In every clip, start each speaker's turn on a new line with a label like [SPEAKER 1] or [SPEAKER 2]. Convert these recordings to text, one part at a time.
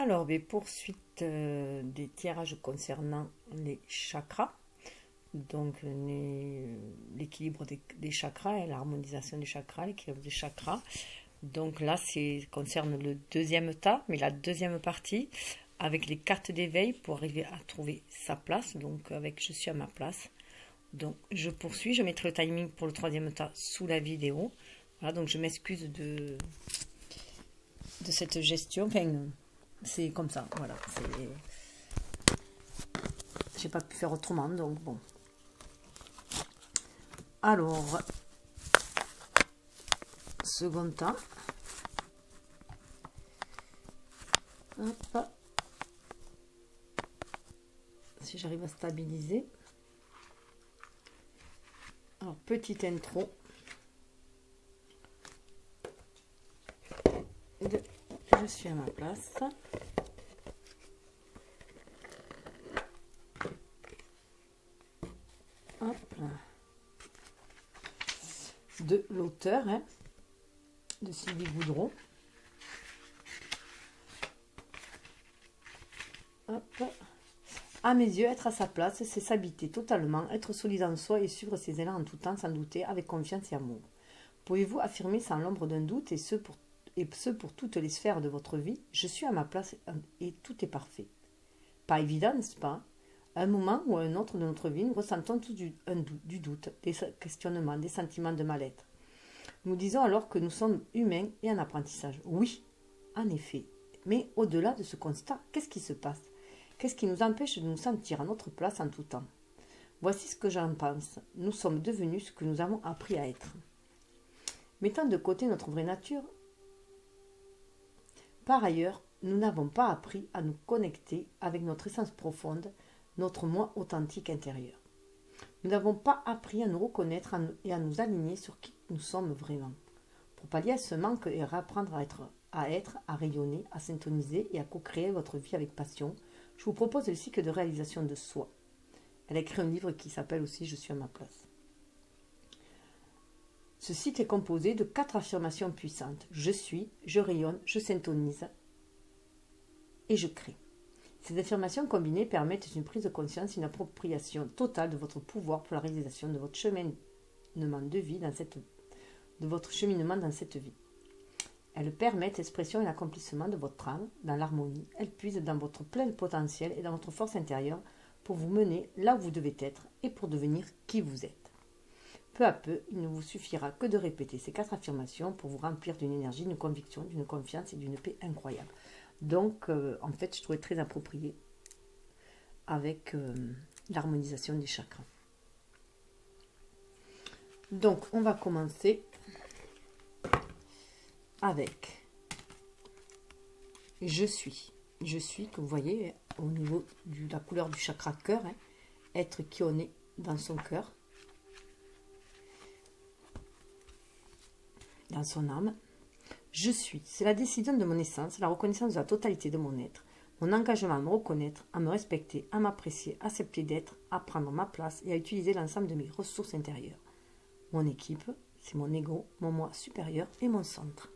[SPEAKER 1] Alors, poursuite des tirages concernant les chakras, donc l'équilibre des chakras et l'harmonisation des chakras, l'équilibre des chakras. Donc là, c'est concerne le deuxième tas, mais la deuxième partie, avec les cartes d'éveil pour arriver à trouver sa place. Donc avec je suis à ma place. Donc je poursuis, je mettrai le timing pour le troisième tas sous la vidéo. Voilà, donc je m'excuse de cette gestion. Enfin, c'est comme ça, voilà. J'ai pas pu faire autrement, donc bon. Alors, second tas. Hop. Si j'arrive à stabiliser. Alors, petite intro. Je suis à ma place. Hop. De l'auteur, hein, de Sylvie Boudreau. Hop. À mes yeux, être à sa place, c'est s'habiter totalement, être solide en soi et suivre ses élans en tout temps, sans douter, avec confiance et amour. Pouvez-vous affirmer sans l'ombre d'un doute, et ce pour toutes les sphères de votre vie, je suis à ma place et tout est parfait. Pas évident, n'est-ce pas? À un moment ou à un autre de notre vie, nous ressentons tous du doute, des questionnements, des sentiments de mal-être. Nous disons alors que nous sommes humains et en apprentissage. Oui, en effet. Mais au-delà de ce constat, qu'est-ce qui se passe? Qu'est-ce qui nous empêche de nous sentir à notre place en tout temps? Voici ce que j'en pense. Nous sommes devenus ce que nous avons appris à être. Mettant de côté notre vraie nature, par ailleurs, nous n'avons pas appris à nous connecter avec notre essence profonde, notre moi authentique intérieur. Nous n'avons pas appris à nous reconnaître et à nous aligner sur qui nous sommes vraiment. Pour pallier à ce manque et réapprendre à rayonner, à syntoniser et à co-créer votre vie avec passion, je vous propose le cycle de réalisation de soi. Elle a écrit un livre qui s'appelle aussi « Je suis à ma place ». Ce cycle est composé de 4 affirmations puissantes. Je suis, je rayonne, je syntonise et je crée. Ces affirmations combinées permettent une prise de conscience et une appropriation totale de votre pouvoir pour la réalisation de votre cheminement de vie dans cette vie. Elles permettent l'expression et l'accomplissement de votre âme dans l'harmonie. Elles puisent dans votre plein potentiel et dans votre force intérieure pour vous mener là où vous devez être et pour devenir qui vous êtes. Peu à peu, il ne vous suffira que de répéter ces 4 affirmations pour vous remplir d'une énergie, d'une conviction, d'une confiance et d'une paix incroyable. Donc, en fait, je trouvais très approprié avec l'harmonisation des chakras. Donc, on va commencer avec je suis. Je suis, que vous voyez, au niveau de la couleur du chakra cœur, hein, être qui on est dans son cœur, dans son âme. Je suis, c'est la décision de mon essence, la reconnaissance de la totalité de mon être, mon engagement à me reconnaître, à me respecter, à m'apprécier, à accepter d'être, à prendre ma place et à utiliser l'ensemble de mes ressources intérieures. Mon équipe, c'est mon ego, mon moi supérieur et mon centre.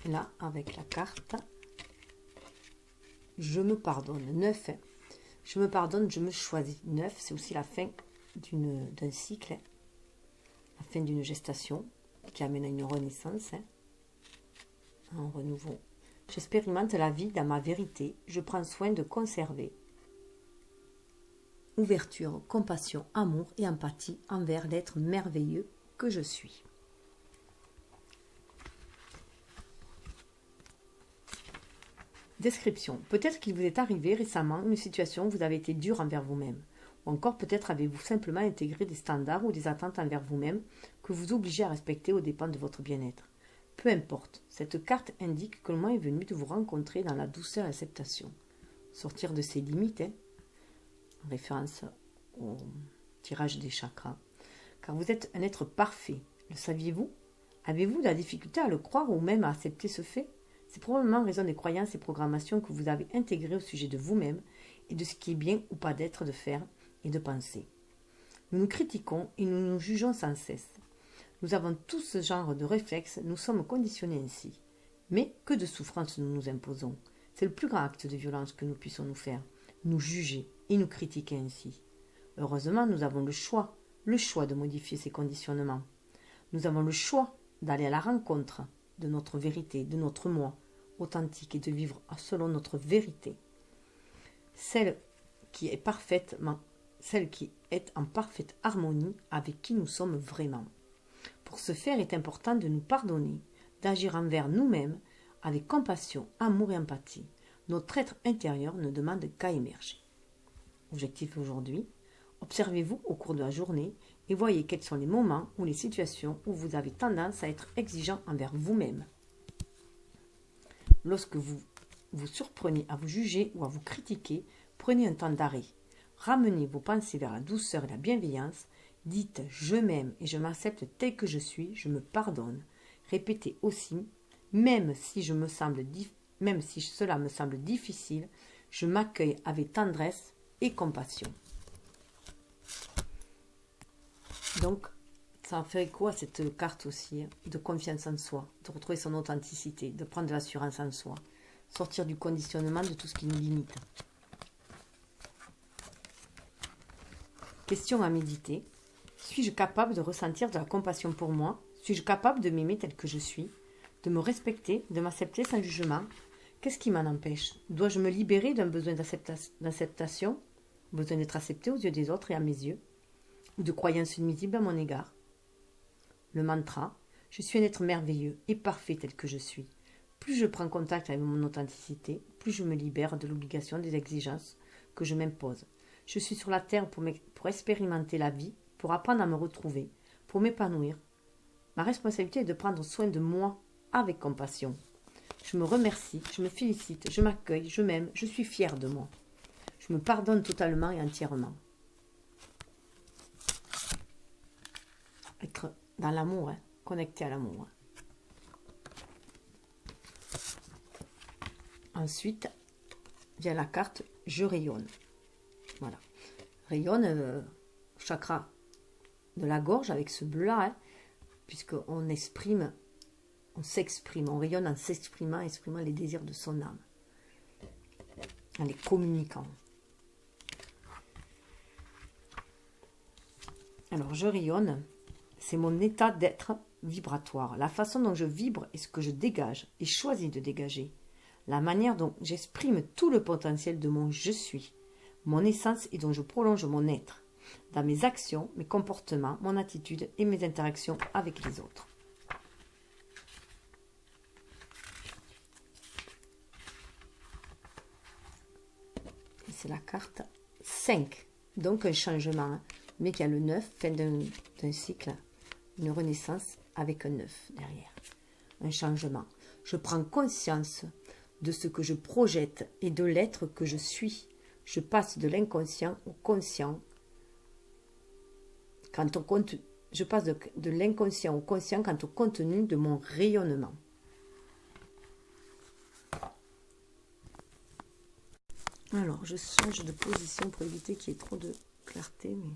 [SPEAKER 1] Là, avec la carte, je me pardonne. 9, hein. Je me pardonne, je me choisis. 9, c'est aussi la fin d'un cycle, hein. La fin d'une gestation qui amène à une renaissance, hein. Un renouveau. J'expérimente la vie dans ma vérité. Je prends soin de conserver ouverture, compassion, amour et empathie envers l'être merveilleux que je suis. Description. Peut-être qu'il vous est arrivé récemment une situation où vous avez été dur envers vous-même. Ou encore peut-être avez-vous simplement intégré des standards ou des attentes envers vous-même que vous obligez à respecter aux dépens de votre bien-être. Peu importe, cette carte indique que le moment est venu de vous rencontrer dans la douceur et l'acceptation. Sortir de ses limites, hein, en référence au tirage des chakras. Car vous êtes un être parfait, le saviez-vous? Avez-vous de la difficulté à le croire ou même à accepter ce fait? C'est probablement en raison des croyances et programmations que vous avez intégrées au sujet de vous-même et de ce qui est bien ou pas d'être, de faire et de penser. Nous nous critiquons et nous nous jugeons sans cesse. Nous avons tous ce genre de réflexes, nous sommes conditionnés ainsi. Mais que de souffrances nous nous imposons. C'est le plus grand acte de violence que nous puissions nous faire, nous juger et nous critiquer ainsi. Heureusement, nous avons le choix de modifier ces conditionnements. Nous avons le choix d'aller à la rencontre de notre vérité, de notre moi authentique et de vivre selon notre vérité. Celle qui est en parfaite harmonie avec qui nous sommes vraiment. Pour ce faire, il est important de nous pardonner, d'agir envers nous-mêmes avec compassion, amour et empathie. Notre être intérieur ne demande qu'à émerger. Objectif aujourd'hui, observez-vous au cours de la journée et voyez quels sont les moments ou les situations où vous avez tendance à être exigeant envers vous-même. Lorsque vous vous surprenez à vous juger ou à vous critiquer, prenez un temps d'arrêt. Ramenez vos pensées vers la douceur et la bienveillance. Dites « je m'aime et je m'accepte tel que je suis, je me pardonne ». Répétez aussi « même si cela me semble difficile, je m'accueille avec tendresse et compassion ». Donc, ça fait quoi cette carte aussi, hein, de confiance en soi, de retrouver son authenticité, de prendre de l'assurance en soi, sortir du conditionnement de tout ce qui nous limite. Question à méditer. Suis-je capable de ressentir de la compassion pour moi? Suis-je capable de m'aimer tel que je suis? De me respecter, de m'accepter sans jugement? Qu'est-ce qui m'en empêche? Dois-je me libérer d'un besoin d'acceptation, besoin d'être accepté aux yeux des autres et à mes yeux, ou de croyances nuisibles à mon égard? Le mantra, je suis un être merveilleux et parfait tel que je suis. Plus je prends contact avec mon authenticité, plus je me libère de l'obligation des exigences que je m'impose. Je suis sur la terre pour expérimenter la vie, pour apprendre à me retrouver, pour m'épanouir. Ma responsabilité est de prendre soin de moi avec compassion. Je me remercie, je me félicite, je m'accueille, je m'aime, je suis fière de moi. Je me pardonne totalement et entièrement. Être dans l'amour, hein, connecté à l'amour. Hein. Ensuite, vient la carte « Je rayonne ». Voilà. Rayonne, chakra de la gorge avec ce bleu-là, hein, puisqu'on exprime, on s'exprime, on rayonne en s'exprimant, exprimant les désirs de son âme, en les communiquant. Alors, je rayonne, c'est mon état d'être vibratoire, la façon dont je vibre et ce que je dégage et choisis de dégager, la manière dont j'exprime tout le potentiel de mon je suis, mon essence et dont je prolonge mon être, dans mes actions, mes comportements, mon attitude et mes interactions avec les autres. Et c'est la carte 5, donc un changement, hein, mais qui a le 9, fin d'un cycle, une renaissance avec un 9 derrière. Un changement. Je prends conscience de ce que je projette et de l'être que je suis. Je passe de l'inconscient au conscient. Je passe de l'inconscient au conscient quant au contenu de mon rayonnement. Alors, je change de position pour éviter qu'il y ait trop de clarté. Mais...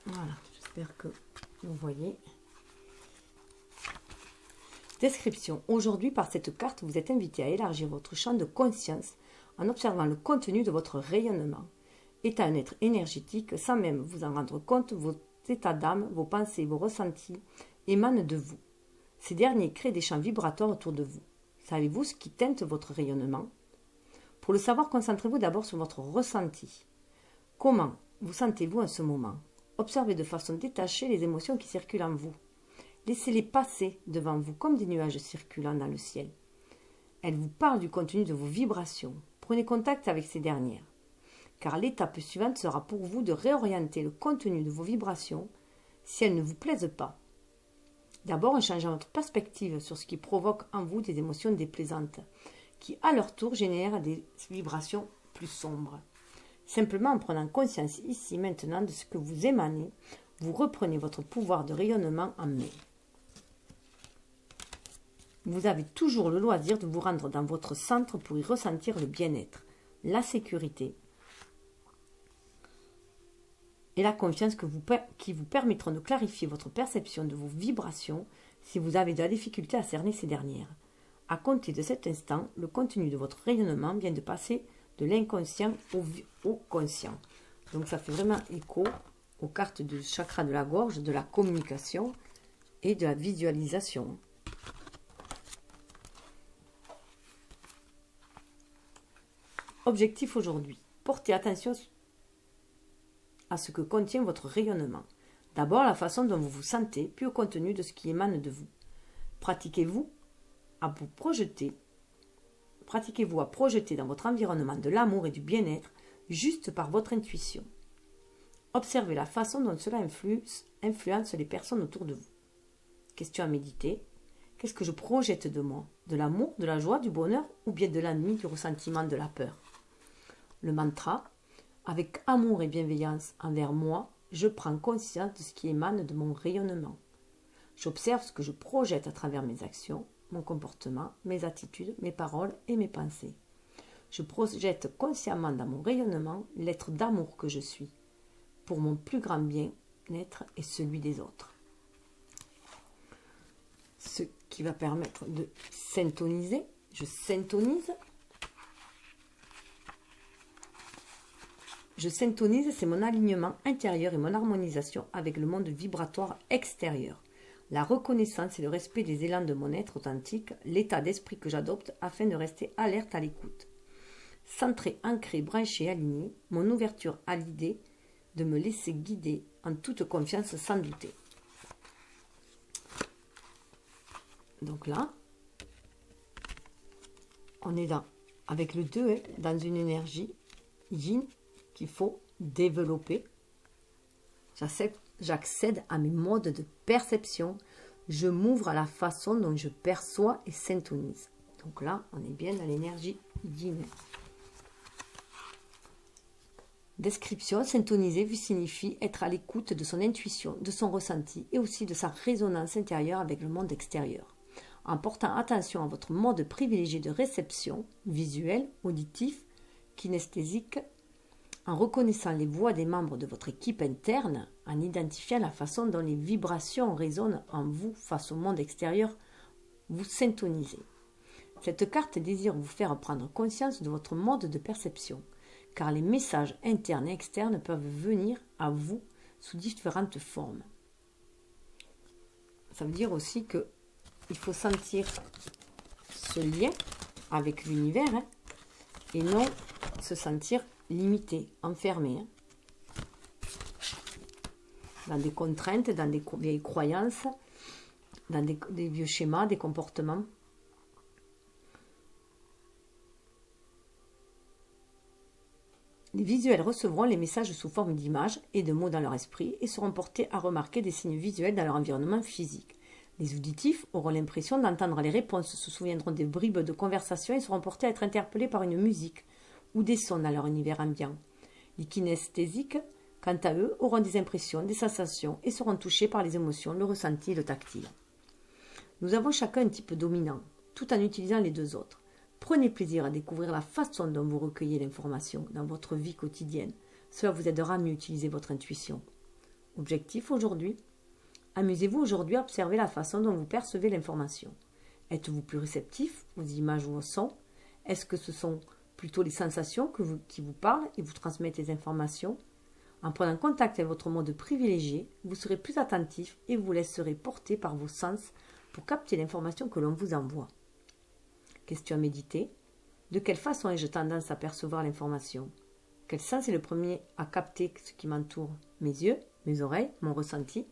[SPEAKER 1] Voilà, j'espère que vous voyez. Description. Aujourd'hui, par cette carte, vous êtes invité à élargir votre champ de conscience en observant le contenu de votre rayonnement. État un être énergétique, sans même vous en rendre compte, vos états d'âme, vos pensées, vos ressentis émanent de vous. Ces derniers créent des champs vibratoires autour de vous. Savez-vous ce qui teinte votre rayonnement? Pour le savoir, concentrez-vous d'abord sur votre ressenti. Comment vous sentez-vous en ce moment? Observez de façon détachée les émotions qui circulent en vous. Laissez-les passer devant vous comme des nuages circulant dans le ciel. Elles vous parlent du contenu de vos vibrations. Prenez contact avec ces dernières. Car l'étape suivante sera pour vous de réorienter le contenu de vos vibrations si elles ne vous plaisent pas. D'abord en changeant votre perspective sur ce qui provoque en vous des émotions déplaisantes, qui à leur tour génèrent des vibrations plus sombres. Simplement en prenant conscience ici maintenant de ce que vous émanez, vous reprenez votre pouvoir de rayonnement en main. Vous avez toujours le loisir de vous rendre dans votre centre pour y ressentir le bien-être, la sécurité et la confiance qui vous permettront de clarifier votre perception de vos vibrations
[SPEAKER 2] si vous avez de la difficulté à cerner ces dernières. À compter de cet instant, le contenu de votre rayonnement vient de passer de l'inconscient au conscient. Donc ça fait vraiment écho aux cartes du chakra de la gorge, de la communication et de la visualisation. Objectif aujourd'hui. Portez attention à ce que contient votre rayonnement. D'abord, la façon dont vous vous sentez, puis au contenu de ce qui émane de vous. Pratiquez-vous à projeter dans votre environnement de l'amour et du bien-être juste par votre intuition. Observez la façon dont cela influence les personnes autour de vous. Question à méditer. Qu'est-ce que je projette de moi? De l'amour, de la joie, du bonheur ou bien de l'ennui, du ressentiment, de la peur? Le mantra. Avec amour et bienveillance envers moi, je prends conscience de ce qui émane de mon rayonnement. J'observe ce que je projette à travers mes actions, mon comportement, mes attitudes, mes paroles et mes pensées. Je projette consciemment dans mon rayonnement l'être d'amour que je suis, pour mon plus grand bien-être et celui des autres. Ce qui va permettre de syntoniser. Je syntonise. Je syntonise, c'est mon alignement intérieur et mon harmonisation avec le monde vibratoire extérieur. La reconnaissance et le respect des élans de mon être authentique, l'état d'esprit que j'adopte afin de rester alerte à l'écoute. Centré, ancré, branché, aligné, mon ouverture à l'idée de me laisser guider en toute confiance sans douter. Donc là, on est avec le 2, dans une énergie yin qu'il faut développer. J'accède à mes modes de perception. Je m'ouvre à la façon dont je perçois et syntonise. Donc là, on est bien dans l'énergie yin. Description, syntoniser signifie être à l'écoute de son intuition, de son ressenti et aussi de sa résonance intérieure avec le monde extérieur. En portant attention à votre mode privilégié de réception, visuel, auditif, kinesthésique, en reconnaissant les voix des membres de votre équipe interne, en identifiant la façon dont les vibrations résonnent en vous face au monde extérieur, vous syntonisez. Cette carte désire vous faire prendre conscience de votre mode de perception, car les messages internes et externes peuvent venir à vous sous différentes formes. Ça veut dire aussi qu'il faut sentir ce lien avec l'univers et non se sentir limité, enfermé, dans des contraintes, dans des vieilles croyances, dans des vieux schémas, des comportements. Les visuels recevront les messages sous forme d'images et de mots dans leur esprit et seront portés à remarquer des signes visuels dans leur environnement physique. Les auditifs auront l'impression d'entendre les réponses, se souviendront des bribes de conversation et seront portés à être interpellés par une musique ou des sons dans leur univers ambiant. Les kinesthésiques, quant à eux, auront des impressions, des sensations et seront touchés par les émotions, le ressenti et le tactile. Nous avons chacun un type dominant, tout en utilisant les deux autres. Prenez plaisir à découvrir la façon dont vous recueillez l'information dans votre vie quotidienne. Cela vous aidera à mieux utiliser votre intuition. Objectif aujourd'hui. Amusez-vous aujourd'hui à observer la façon dont vous percevez l'information. Êtes-vous plus réceptif aux images ou aux sons? Est-ce que ce sont plutôt les sensations qui vous parlent et vous transmettent les informations? En prenant contact avec votre mode privilégié, vous serez plus attentif et vous laisserez porter par vos sens pour capter l'information que l'on vous envoie. Question à méditer. De quelle façon ai-je tendance à percevoir l'information? Quel sens est le premier à capter ce qui m'entoure? Mes yeux, mes oreilles, mon ressenti?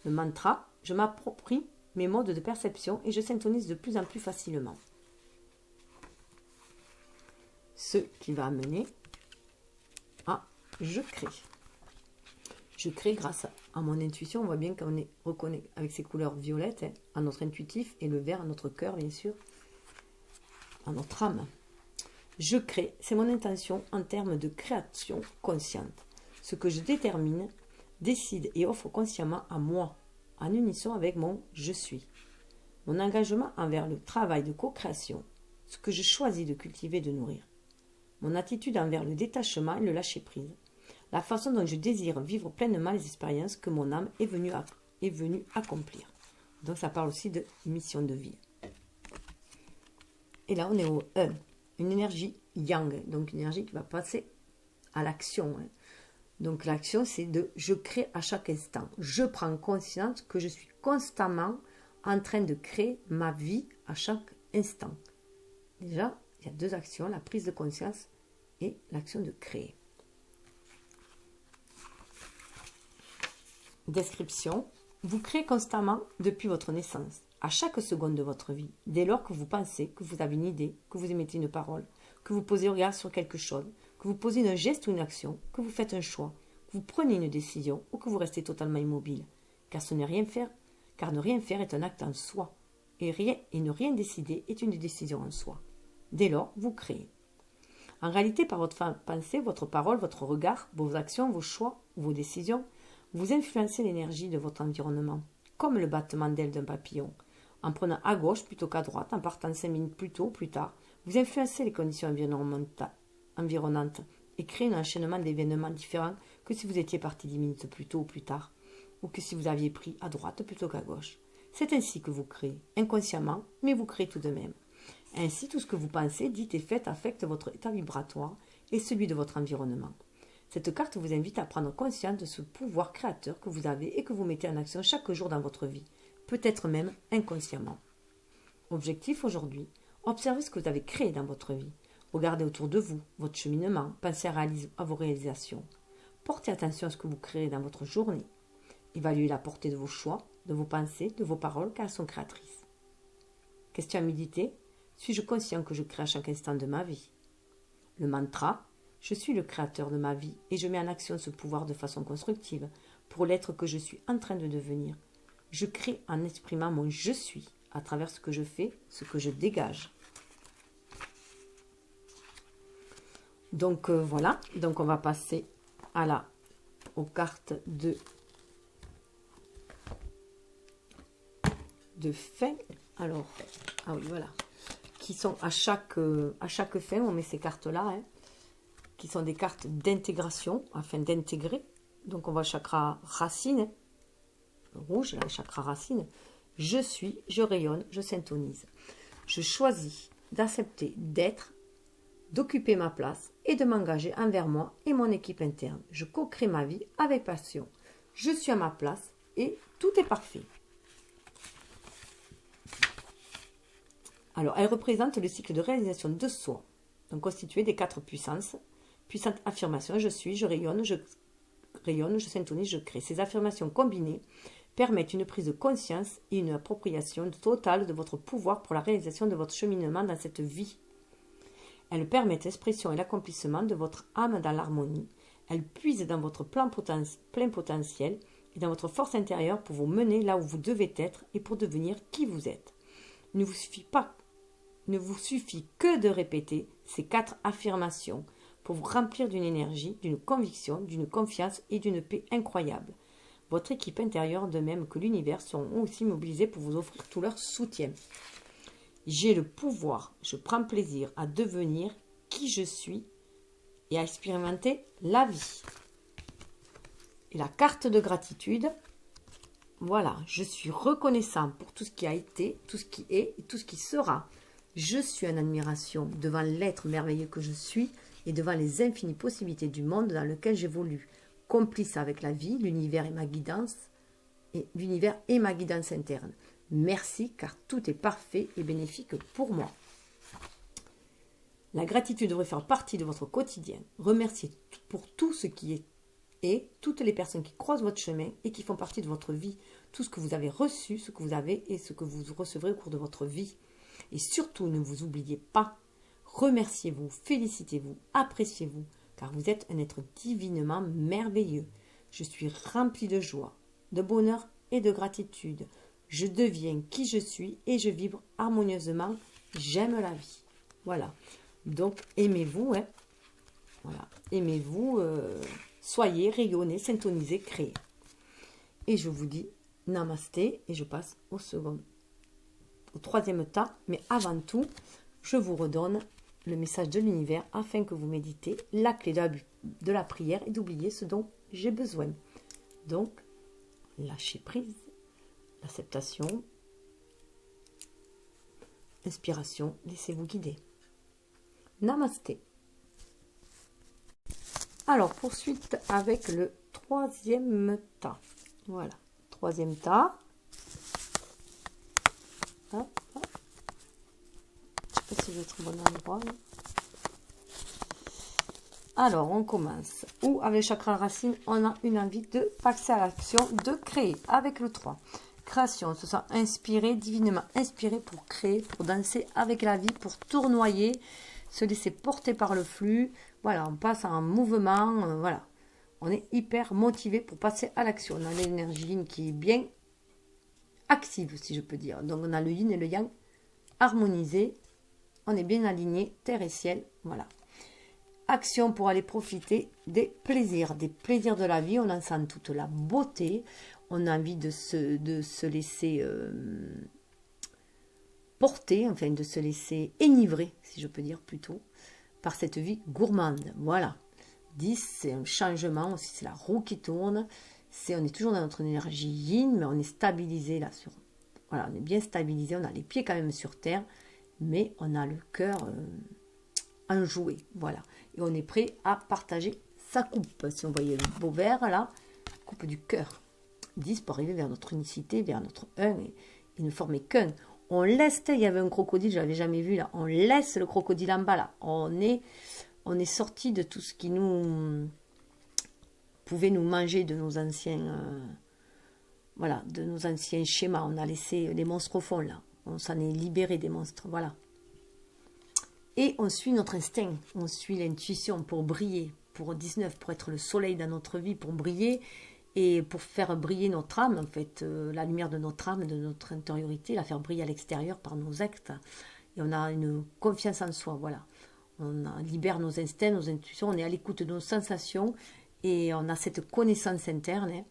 [SPEAKER 2] Le mantra, je m'approprie mes modes de perception et je syntonise de plus en plus facilement. Ce qui va amener à je crée. Je crée grâce à mon intuition. On voit bien qu'on est reconnaît avec ces couleurs violettes à notre intuitif et le vert à notre cœur, bien sûr, à notre âme. Je crée, c'est mon intention en termes de création consciente. Ce que je détermine, décide et offre consciemment à moi, en unisson avec mon « je suis ». Mon engagement envers le travail de co-création, ce que je choisis de cultiver et de nourrir. Mon attitude envers le détachement et le lâcher-prise. La façon dont je désire vivre pleinement les expériences que mon âme est venue est venu accomplir. Donc ça parle aussi de mission de vie. Et là on est au 1, une énergie yang, donc une énergie qui va passer à l'action. Donc l'action c'est de je crée à chaque instant. Je prends conscience que je suis constamment en train de créer ma vie à chaque instant. Déjà, il y a deux actions, la prise de conscience et l'action de créer. Description. Vous créez constamment depuis votre naissance, à chaque seconde de votre vie, dès lors que vous pensez, que vous avez une idée, que vous émettez une parole, que vous posez le regard sur quelque chose, que vous posez un geste ou une action, que vous faites un choix, que vous prenez une décision ou que vous restez totalement immobile. Car ne rien faire est un acte en soi, et ne rien décider est une décision en soi. Dès lors, vous créez. En réalité, par votre pensée, votre parole, votre regard, vos actions, vos choix, vos décisions, vous influencez l'énergie de votre environnement, comme le battement d'ailes d'un papillon. En prenant à gauche plutôt qu'à droite, en partant 5 minutes plus tôt ou plus tard, vous influencez les conditions environnantes et créez un enchaînement d'événements différents que si vous étiez parti 10 minutes plus tôt ou plus tard, ou que si vous aviez pris à droite plutôt qu'à gauche. C'est ainsi que vous créez, inconsciemment, mais vous créez tout de même. Ainsi, tout ce que vous pensez, dites et faites affecte votre état vibratoire et celui de votre environnement. Cette carte vous invite à prendre conscience de ce pouvoir créateur que vous avez et que vous mettez en action chaque jour dans votre vie, peut-être même inconsciemment. Objectif aujourd'hui, observez ce que vous avez créé dans votre vie. Regardez autour de vous, votre cheminement, pensez à vos réalisations. Portez attention à ce que vous créez dans votre journée. Évaluez la portée de vos choix, de vos pensées, de vos paroles, car elles sont créatrices. Question à méditer. Suis-je conscient que je crée à chaque instant de ma vie? Le mantra. Je suis le créateur de ma vie et je mets en action ce pouvoir de façon constructive pour l'être que je suis en train de devenir. Je crée en exprimant mon « je suis » à travers ce que je fais, ce que je dégage. Donc voilà, donc on va passer aux cartes de fin. Alors, ah oui, voilà, qui sont à chaque fin, on met ces cartes-là, qui sont des cartes d'intégration, afin d'intégrer. Donc on voit le chakra racine, rouge, là, le chakra racine. Je suis, je rayonne, je syntonise. Je choisis d'accepter d'être, d'occuper ma place et de m'engager envers moi et mon équipe interne. Je co-crée ma vie avec passion. Je suis à ma place et tout est parfait. Alors, elle représente le cycle de réalisation de soi, donc constitué des 4 puissances. Puissante affirmation, je suis, je rayonne, je syntonise, je crée. Ces affirmations combinées permettent une prise de conscience et une appropriation totale de votre pouvoir pour la réalisation de votre cheminement dans cette vie. Elles permettent l'expression et l'accomplissement de votre âme dans l'harmonie. Elles puisent dans votre plein potentiel et dans votre force intérieure pour vous mener là où vous devez être et pour devenir qui vous êtes. Il ne vous suffit que de répéter ces 4 affirmations pour vous remplir d'une énergie, d'une conviction, d'une confiance et d'une paix incroyable. Votre équipe intérieure, de même que l'univers, seront aussi mobilisés pour vous offrir tout leur soutien. J'ai le pouvoir, je prends plaisir à devenir qui je suis et à expérimenter la vie. Et la carte de gratitude, voilà, je suis reconnaissant pour tout ce qui a été, tout ce qui est et tout ce qui sera. Je suis en admiration devant l'être merveilleux que je suis et devant les infinies possibilités du monde dans lequel j'évolue, complice avec la vie, l'univers et ma guidance interne. Merci car tout est parfait et bénéfique pour moi. La gratitude devrait faire partie de votre quotidien. Remerciez pour tout ce qui est et toutes les personnes qui croisent votre chemin et qui font partie de votre vie, tout ce que vous avez reçu, ce que vous avez et ce que vous recevrez au cours de votre vie. Et surtout, ne vous oubliez pas. Remerciez-vous, félicitez-vous, appréciez-vous, car vous êtes un être divinement merveilleux. Je suis rempli de joie, de bonheur et de gratitude. Je deviens qui je suis et je vibre harmonieusement. J'aime la vie. Voilà. Donc, aimez-vous. Voilà. Aimez-vous. Soyez, rayonnez, syntonisez, créez. Et je vous dis namasté et je passe au troisième tas. Mais avant tout, je vous redonne le message de l'univers afin que vous méditez la clé de la prière et d'oublier ce dont j'ai besoin. Donc, lâchez prise l'acceptation, inspiration, laissez-vous guider. Namasté. Alors, poursuite avec le troisième tas. Voilà, troisième tas. Hop, hop. Je ne sais pas si je vais être au bon endroit. Là. Alors, on commence. Ou avec chakra racine, on a une envie de passer à l'action, de créer avec le 3. Création, on se sent inspiré, divinement inspiré pour créer, pour danser avec la vie, pour tournoyer, se laisser porter par le flux. Voilà, on passe en mouvement, voilà. On est hyper motivé pour passer à l'action. On a l'énergie yin qui est bien active, si je peux dire. Donc, on a le yin et le yang harmonisés. On est bien aligné, terre et ciel, voilà. Action pour aller profiter des plaisirs de la vie. On en sent toute la beauté. On a envie de se laisser porter, enfin de se laisser enivrer, si je peux dire plutôt, par cette vie gourmande. Voilà. 10, c'est un changement aussi, c'est la roue qui tourne. On est toujours dans notre énergie yin, mais on est stabilisé là sur. Voilà, on est bien stabilisé. On a les pieds quand même sur terre, mais on a le cœur enjoué. Voilà. Et on est prêt à partager sa coupe. Si on voyait le beau verre là, coupe du cœur. 10 pour arriver vers notre unicité, vers notre 1 et ne former qu'un. On laisse, il y avait un crocodile, je ne l'avais jamais vu là, on laisse le crocodile en bas là. On est sorti de tout ce qui nous pouvait nous manger de nos anciens voilà, de nos anciens schémas. On a laissé les monstres au fond là. On s'en est libéré des monstres, voilà. Et on suit notre instinct, on suit l'intuition pour briller, pour 19, pour être le soleil dans notre vie, pour briller et pour faire briller notre âme, en fait, la lumière de notre âme, de notre intériorité, la faire briller à l'extérieur par nos actes. Et on a une confiance en soi, voilà. Libère nos instincts, nos intuitions, on est à l'écoute de nos sensations et on a cette connaissance interne. Hein,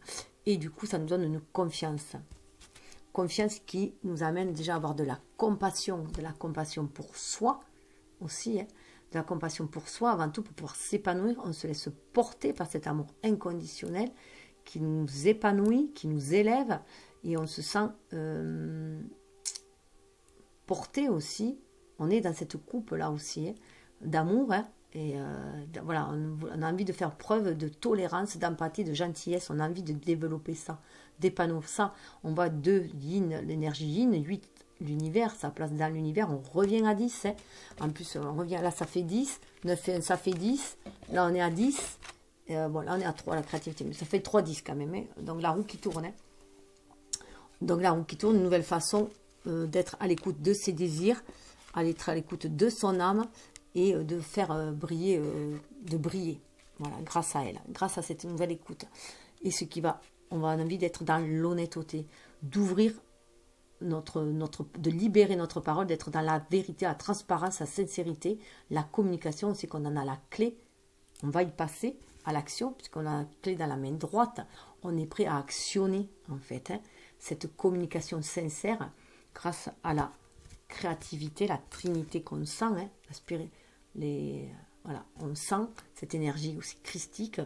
[SPEAKER 2] et du coup, ça nous donne une confiance. Confiance qui nous amène déjà à avoir de la compassion pour soi, aussi, hein, de la compassion pour soi, avant tout pour pouvoir s'épanouir. On se laisse porter par cet amour inconditionnel qui nous épanouit, qui nous élève, et on se sent porté aussi. On est dans cette coupe-là aussi, hein, d'amour, hein, et voilà, on a envie de faire preuve de tolérance, d'empathie, de gentillesse, on a envie de développer ça, d'épanouir ça. On voit 2 yin, l'énergie yin, 8 l'univers, sa place dans l'univers, on revient à 10. Hein. En plus, on revient là, ça fait 10. 9 fait 1, ça fait 10. Là, on est à 10. Bon, là, on est à 3, la créativité. Mais ça fait 3, 10 quand même. Hein. Donc, la roue qui tourne. Hein. Donc, la roue qui tourne, une nouvelle façon d'être à l'écoute de ses désirs, d'être à l'écoute de son âme et de faire briller, de briller. Voilà, grâce à elle, grâce à cette nouvelle écoute. Et ce qui va, on va avoir envie d'être dans l'honnêteté, d'ouvrir de libérer notre parole, d'être dans la vérité, la transparence, la sincérité, la communication. On sait qu'on en a la clé, on va y passer à l'action, puisqu'on a la clé dans la main droite, on est prêt à actionner en fait, hein, cette communication sincère grâce à la créativité, la trinité qu'on sent, hein, voilà, on sent cette énergie aussi christique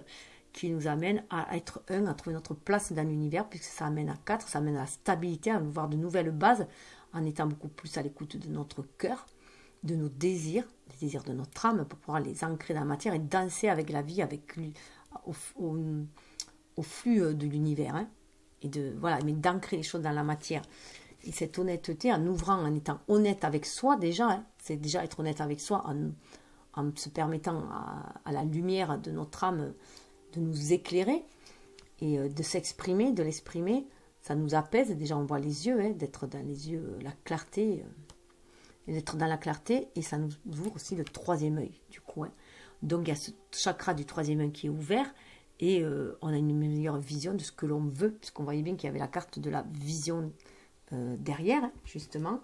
[SPEAKER 2] qui nous amène à être un, à trouver notre place dans l'univers, puisque ça amène à 4, ça amène à la stabilité, à voir de nouvelles bases, en étant beaucoup plus à l'écoute de notre cœur, de nos désirs, les désirs de notre âme, pour pouvoir les ancrer dans la matière et danser avec la vie, avec lui, au flux de l'univers, hein, et voilà, mais d'ancrer les choses dans la matière. Et cette honnêteté, en ouvrant, en étant honnête avec soi déjà, hein, c'est déjà être honnête avec soi, en se permettant à la lumière de notre âme de nous éclairer et de s'exprimer, de l'exprimer, ça nous apaise. Déjà, on voit les yeux, hein, d'être dans les yeux, la clarté, d'être dans la clarté, et ça nous ouvre aussi le 3e œil, du coup. Hein. Donc, il y a ce chakra du 3e œil qui est ouvert, et on a une meilleure vision de ce que l'on veut, puisqu'on voyait bien qu'il y avait la carte de la vision derrière, hein, justement.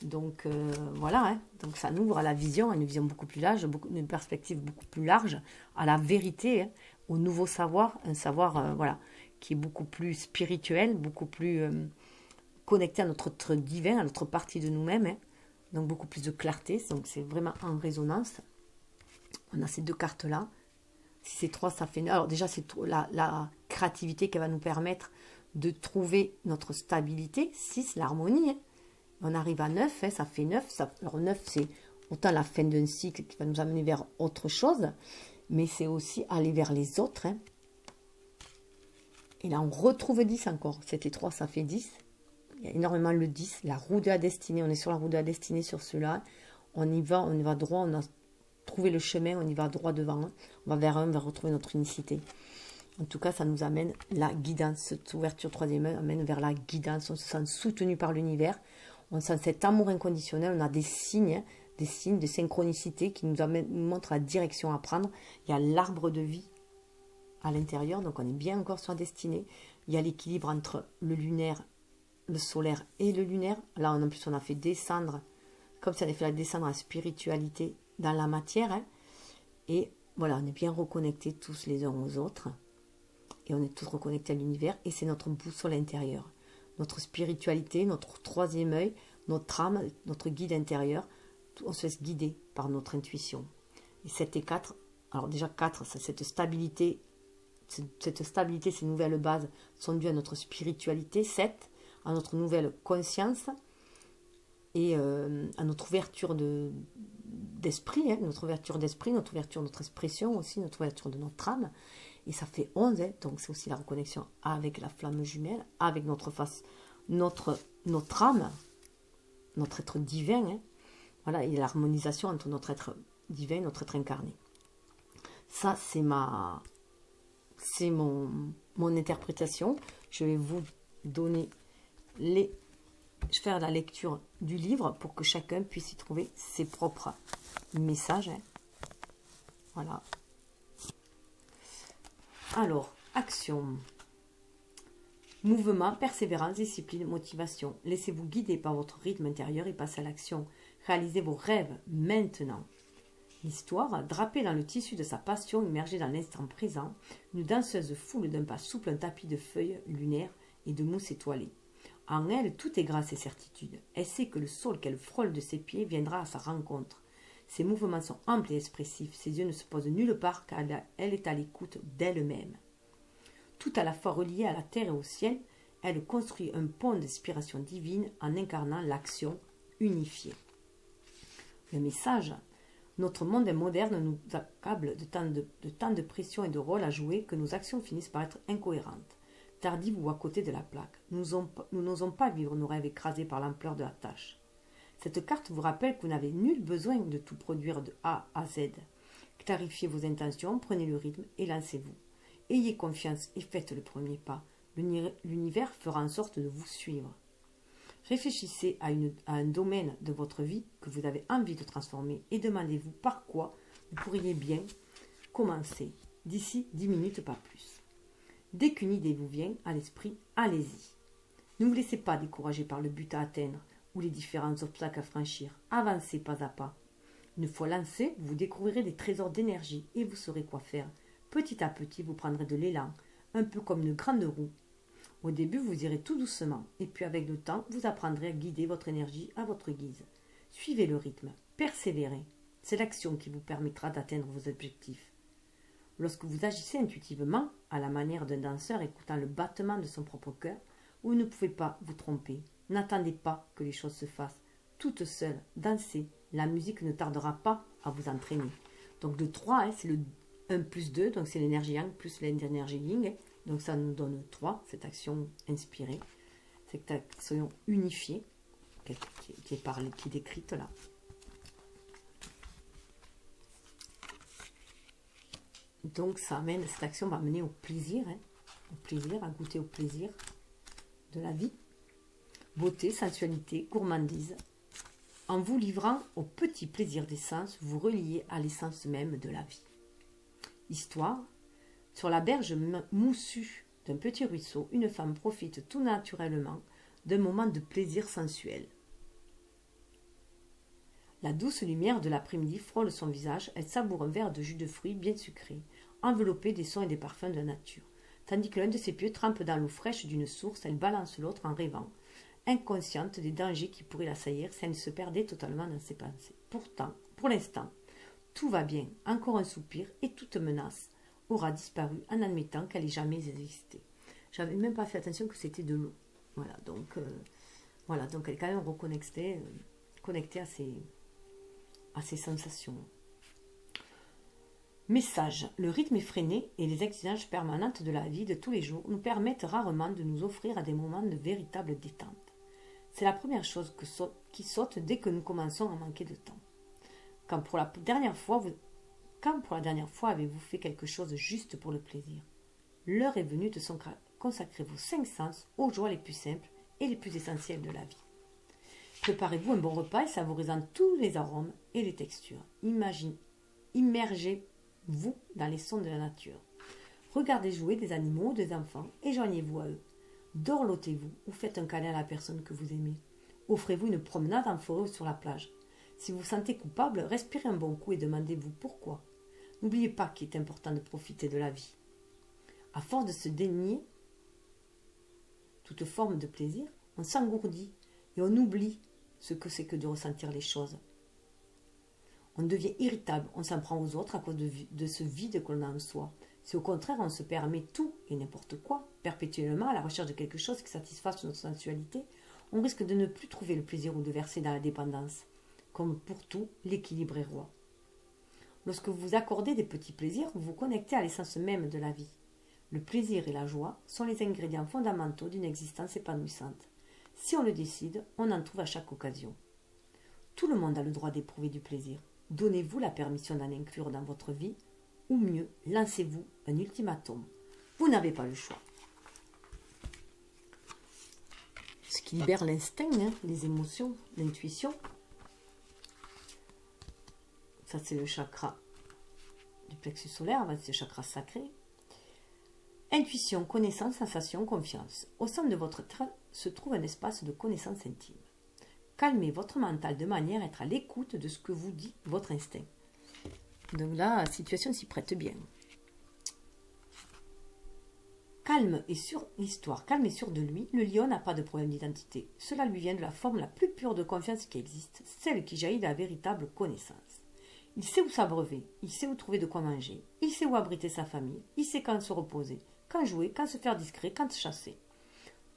[SPEAKER 2] Donc voilà, hein. Donc ça nous ouvre à la vision, à une vision beaucoup plus large, une perspective beaucoup plus large, à la vérité, hein, au nouveau savoir, un savoir voilà, qui est beaucoup plus spirituel, beaucoup plus connecté à notre être divin, à notre partie de nous-mêmes, hein. Donc beaucoup plus de clarté, donc c'est vraiment en résonance. On a ces 2 cartes-là. Si c'est 3, ça fait 9. Alors déjà, c'est la créativité qui va nous permettre de trouver notre stabilité. 6, l'harmonie. Hein. On arrive à 9, hein, ça fait 9. Alors 9, c'est autant la fin d'un cycle qui va nous amener vers autre chose, mais c'est aussi aller vers les autres. Hein. Et là, on retrouve 10 encore. 7 et 3, ça fait 10. Il y a énormément le 10, la roue de la destinée. On est sur la roue de la destinée sur ceux-là. On y va droit, on a trouvé le chemin, on y va droit devant. Hein. On va vers un, on va retrouver notre unicité. En tout cas, ça nous amène la guidance. Cette ouverture troisième œil amène vers la guidance. On se sent soutenu par l'univers. On sent cet amour inconditionnel. On a des signes, des synchronicités qui nous montrent la direction à prendre. Il y a l'arbre de vie à l'intérieur. Donc, on est bien encore sur la destinée. Il y a l'équilibre entre le lunaire, le solaire et le lunaire. Là, en plus, on a fait descendre, comme si on avait fait descendre la spiritualité dans la matière. Hein. Et voilà, on est bien reconnectés tous les uns aux autres. Et on est tous reconnectés à l'univers. Et c'est notre boussole intérieure. Notre spiritualité, notre troisième œil, notre âme, notre guide intérieur. On se laisse guider par notre intuition. Et 7 et 4, alors déjà 4, cette stabilité, ces nouvelles bases sont dues à notre spiritualité. 7, à notre nouvelle conscience et à notre ouverture d'esprit, hein, notre ouverture d'esprit, notre ouverture de notre expression aussi, notre ouverture de notre âme. Et ça fait 11, hein, donc c'est aussi la reconnexion avec la flamme jumelle, avec notre face, notre âme, notre être divin. Hein. Voilà, et l'harmonisation entre notre être divin et notre être incarné. Ça, c'est mon interprétation. Je vais vous donner faire la lecture du livre pour que chacun puisse y trouver ses propres messages. Hein. Voilà. Alors, action. Mouvement, persévérance, discipline, motivation. Laissez-vous guider par votre rythme intérieur et passez à l'action. Réalisez vos rêves maintenant. L'histoire, drapée dans le tissu de sa passion, immergée dans l'instant présent, une danseuse foule d'un pas souple un tapis de feuilles lunaires et de mousse étoilée. En elle, tout est grâce et certitude. Elle sait que le sol qu'elle frôle de ses pieds viendra à sa rencontre. Ses mouvements sont amples et expressifs. Ses yeux ne se posent nulle part car elle est à l'écoute d'elle-même. Tout à la fois reliée à la terre et au ciel, elle construit un pont d'inspiration divine en incarnant l'action unifiée. Le message: notre monde moderne nous accable de tant de pression et de rôles à jouer que nos actions finissent par être incohérentes. Tardives ou à côté de la plaque. Nous n'osons pas vivre nos rêves écrasés par l'ampleur de la tâche. Cette carte vous rappelle que vous n'avez nul besoin de tout produire de A à Z. Clarifiez vos intentions, prenez le rythme et lancez-vous. Ayez confiance et faites le premier pas. L'univers fera en sorte de vous suivre. Réfléchissez à un domaine de votre vie que vous avez envie de transformer et demandez-vous par quoi vous pourriez bien commencer. D'ici 10 minutes, pas plus. Dès qu'une idée vous vient à l'esprit, allez-y. Ne vous laissez pas décourager par le but à atteindre ou les différents obstacles à franchir. Avancez pas à pas. Une fois lancé, vous découvrirez des trésors d'énergie et vous saurez quoi faire. Petit à petit, vous prendrez de l'élan, un peu comme une grande roue. Au début, vous irez tout doucement, et puis avec le temps, vous apprendrez à guider votre énergie à votre guise. Suivez le rythme, persévérez. C'est l'action qui vous permettra d'atteindre vos objectifs. Lorsque vous agissez intuitivement, à la manière d'un danseur écoutant le battement de son propre cœur, vous ne pouvez pas vous tromper. N'attendez pas que les choses se fassent. Toute seule, dansez. La musique ne tardera pas à vous entraîner. Donc le 3, hein, c'est le 1 plus 2, donc c'est l'énergie yang plus l'énergie yin. Donc ça nous donne 3, cette action inspirée, cette action unifiée qui est décrite là. Donc ça amène, cette action va mener au plaisir, hein, à goûter au plaisir de la vie. Beauté, sensualité, gourmandise. En vous livrant au petit plaisir des sens, vous reliez à l'essence même de la vie. Histoire. Sur la berge moussue d'un petit ruisseau, une femme profite tout naturellement d'un moment de plaisir sensuel. La douce lumière de l'après-midi frôle son visage, elle savoure un verre de jus de fruits bien sucré, enveloppé des sons et des parfums de la nature. Tandis que l'un de ses pieds trempe dans l'eau fraîche d'une source, elle balance l'autre en rêvant, inconsciente des dangers qui pourraient l'assaillir si elle se perdait totalement dans ses pensées. Pourtant, pour l'instant, tout va bien, encore un soupir et toute menace aura disparu en admettant qu'elle ait jamais existé.
[SPEAKER 1] J'avais même pas fait attention que c'était de l'eau. Voilà, donc elle est quand même reconnectée, connectée à ses sensations. Message. Le rythme effréné et les exigences permanentes de la vie de tous les jours nous permettent rarement de nous offrir à des moments de véritable détente. C'est la première chose qui saute dès que nous commençons à manquer de temps. Quand pour la dernière fois avez-vous fait quelque chose juste pour le plaisir? L'heure est venue de consacrer vos 5 sens aux joies les plus simples et les plus essentielles de la vie. Préparez-vous un bon repas et savorisant tous les arômes et les textures. Immergez-vous dans les sons de la nature. Regardez jouer des animaux ou des enfants et joignez-vous à eux. Dorlotez-vous ou faites un câlin à la personne que vous aimez. Offrez-vous une promenade en forêt ou sur la plage. Si vous vous sentez coupable, respirez un bon coup et demandez-vous pourquoi. N'oubliez pas qu'il est important de profiter de la vie. À force de se dénier toute forme de plaisir, on s'engourdit et on oublie ce que c'est que de ressentir les choses. On devient irritable, on s'en prend aux autres à cause de ce vide qu'on a en soi. Si au contraire on se permet tout et n'importe quoi, perpétuellement à la recherche de quelque chose qui satisfasse notre sensualité, on risque de ne plus trouver le plaisir ou de verser dans la dépendance. Comme pour tout, l'équilibre est roi. Lorsque vous vous accordez des petits plaisirs, vous vous connectez à l'essence même de la vie. Le plaisir et la joie sont les ingrédients fondamentaux d'une existence épanouissante. Si on le décide, on en trouve à chaque occasion. Tout le monde a le droit d'éprouver du plaisir. Donnez-vous la permission d'en inclure dans votre vie, ou mieux, lancez-vous un ultimatum. Vous n'avez pas le choix. Ce qui libère l'instinct, les émotions, l'intuition. Ça, c'est le chakra du plexus solaire, c'est le chakra sacré. Intuition, connaissance, sensation, confiance. Au centre de votre être se trouve un espace de connaissance intime. Calmez votre mental de manière à être à l'écoute de ce que vous dit votre instinct. Donc là, la situation s'y prête bien. Calme et sûr de lui, le lion n'a pas de problème d'identité. Cela lui vient de la forme la plus pure de confiance qui existe, celle qui jaillit de la véritable connaissance. Il sait où s'abreuver, il sait où trouver de quoi manger, il sait où abriter sa famille, il sait quand se reposer, quand jouer, quand se faire discret, quand chasser.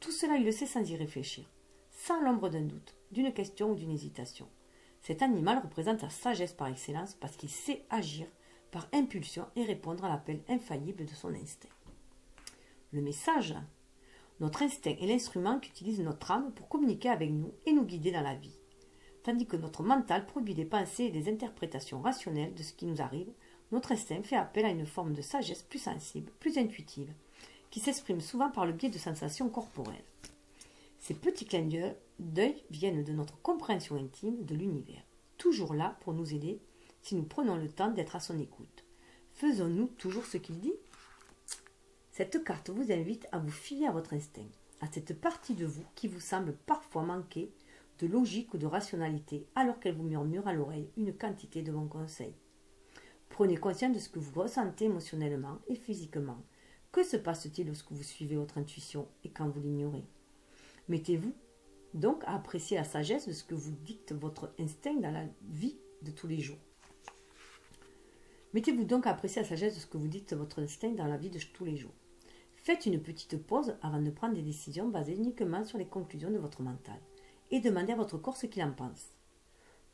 [SPEAKER 1] Tout cela, il le sait sans y réfléchir, sans l'ombre d'un doute, d'une question ou d'une hésitation. Cet animal représente la sagesse par excellence parce qu'il sait agir par impulsion et répondre à l'appel infaillible de son instinct. Le message. Notre instinct est l'instrument qu'utilise notre âme pour communiquer avec nous et nous guider dans la vie. Tandis que notre mental produit des pensées et des interprétations rationnelles de ce qui nous arrive, notre instinct fait appel à une forme de sagesse plus sensible, plus intuitive, qui s'exprime souvent par le biais de sensations corporelles. Ces petits clins d'œil viennent de notre compréhension intime de l'univers, toujours là pour nous aider si nous prenons le temps d'être à son écoute. Faisons-nous toujours ce qu'il dit ? Cette carte vous invite à vous fier à votre instinct, à cette partie de vous qui vous semble parfois manquer de logique ou de rationalité, alors qu'elle vous murmure à l'oreille une quantité de bons conseils. Prenez conscience de ce que vous ressentez émotionnellement et physiquement. Que se passe-t-il lorsque vous suivez votre intuition et quand vous l'ignorez ? Mettez-vous donc à apprécier la sagesse de ce que vous dicte votre instinct dans la vie de tous les jours. Mettez-vous donc à apprécier la sagesse de ce que vous dicte votre instinct dans la vie de tous les jours. Faites une petite pause avant de prendre des décisions basées uniquement sur les conclusions de votre mental et demandez à votre corps ce qu'il en pense.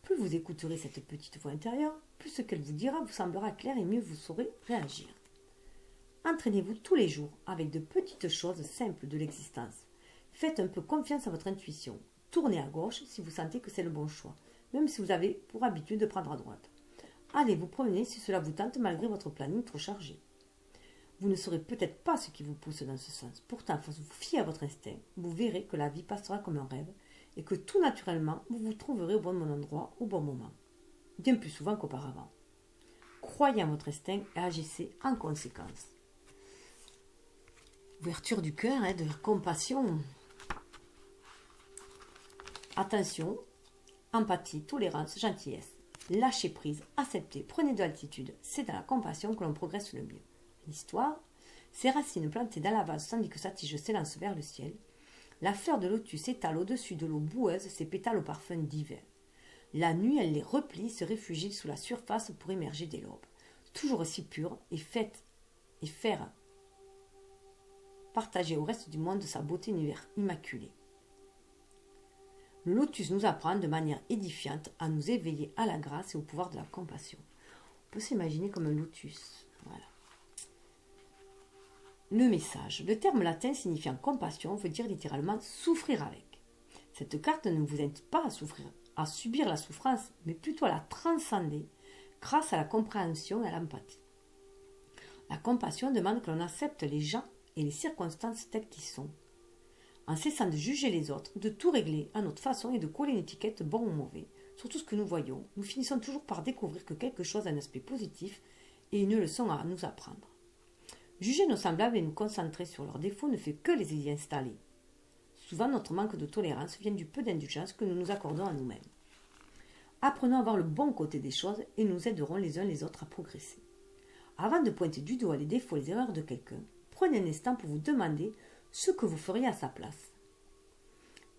[SPEAKER 1] Plus vous écouterez cette petite voix intérieure, plus ce qu'elle vous dira vous semblera clair et mieux vous saurez réagir. Entraînez-vous tous les jours avec de petites choses simples de l'existence. Faites un peu confiance à votre intuition. Tournez à gauche si vous sentez que c'est le bon choix, même si vous avez pour habitude de prendre à droite. Allez vous promener si cela vous tente malgré votre planning trop chargé. Vous ne saurez peut-être pas ce qui vous pousse dans ce sens. Pourtant, à force de vous fier à votre instinct, vous verrez que la vie passera comme un rêve et que tout naturellement, vous vous trouverez au bon endroit, au bon moment. Bien plus souvent qu'auparavant. Croyez en votre instinct et agissez en conséquence. Ouverture du cœur, de la compassion. Attention, empathie, tolérance, gentillesse. Lâchez prise, acceptez, prenez de l'altitude. C'est dans la compassion que l'on progresse le mieux. L'histoire, ses racines plantées dans la vase tandis que sa tige s'élance vers le ciel. La fleur de lotus étale au-dessus de l'eau boueuse ses pétales au parfum divin. La nuit, elle les replie, se réfugie sous la surface pour émerger dès l'aube. Toujours aussi pure et faire
[SPEAKER 2] partager au reste du monde sa beauté immaculée. Le lotus nous apprend de manière édifiante à nous éveiller à la grâce et au pouvoir de la compassion. On peut s'imaginer comme un lotus. Voilà. Le message. Le terme latin signifiant compassion veut dire littéralement souffrir avec. Cette carte ne vous invite pas à subir la souffrance, mais plutôt à la transcender grâce à la compréhension et à l'empathie. La compassion demande que l'on accepte les gens et les circonstances telles qu'ils sont, en cessant de juger les autres, de tout régler à notre façon et de coller une étiquette bon ou mauvais sur tout ce que nous voyons. Nous finissons toujours par découvrir que quelque chose a un aspect positif et une leçon à nous apprendre. Juger nos semblables et nous concentrer sur leurs défauts ne fait que les y installer. Souvent, notre manque de tolérance vient du peu d'indulgence que nous nous accordons à nous-mêmes. Apprenons à voir le bon côté des choses et nous aiderons les uns les autres à progresser. Avant de pointer du doigt les défauts et les erreurs de quelqu'un, prenez un instant pour vous demander ce que vous feriez à sa place.